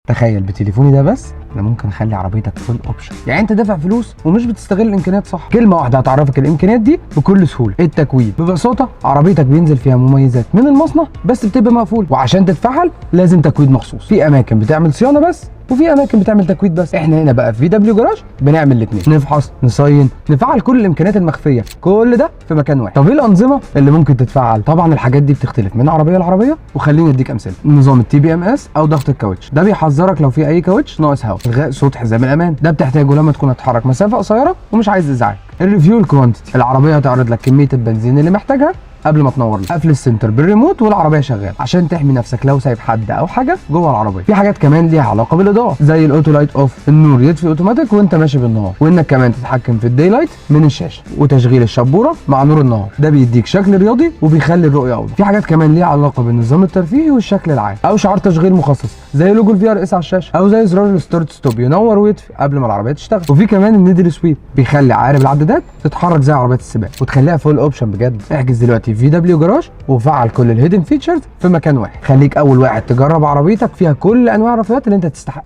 تخيل بتليفوني ده بس انا ممكن اخلي عربيتك فول اوبشن، يعني انت دافع فلوس ومش بتستغل الامكانيات صح. كلمه واحده هتعرفك الامكانيات دي بكل سهوله. التكويد ببساطه عربيتك بينزل فيها مميزات من المصنع بس بتبقى مقفول، وعشان تتفعل لازم تكويد مخصوص. في اماكن بتعمل صيانه بس وفي اماكن بتعمل تكويد بس. احنا هنا بقى في VW جراج بنعمل الاثنين، نفحص نصين نفعل كل الامكانيات المخفيه، كل ده في مكان واحد. طب ايه الانظمه اللي ممكن تتفعل؟ طبعا الحاجات دي بتختلف من عربيه لعربيه، وخليني اديك امثله. نظام TPMS او ضغط الكاوتش ده بيحذرك لو في اي كاوتش ناقص هواء. الغاء صوت حزام الامان ده بتحتاجه لما تكون هتتحرك مسافه قصيره ومش عايز ازعاج. الريفيو الكوانتيتي العربيه هتعرض لك كميه البنزين اللي محتاجها قبل ما تنور لك. قفل السنتر بالريموت والعربيه شغاله عشان تحمي نفسك لو سايب حد او حاجه جوه العربيه. في حاجات كمان ليها علاقه بالاضاءه زي الاوتو لايت اوف، النور يطفي اوتوماتيك وانت ماشي بالنهار، وانك كمان تتحكم في الداي لايت من الشاشه، وتشغيل الشبوره مع نور النهار ده بيديك شكل رياضي وبيخلي الرؤيه اوضح. في حاجات كمان ليها علاقه بالنظام الترفيهي والشكل العام، او شعار تشغيل مخصص زي لوجو الVRS على الشاشه، او زي زرار الستارت ستوب ينور ويطفي قبل ما العربيه تشتغل. وفي كمان النيدل سويب بيخلي عقارب العدادات تتحرك زي عربيات السباق وتخليها فول اوبشن بجد. احجز دلوقتي في VW جراج وفعل كل الهيدن فيتشرز في مكان واحد. خليك اول واحد تجرب عربيتك فيها كل انواع الرفاهيات اللي انت تستحقها.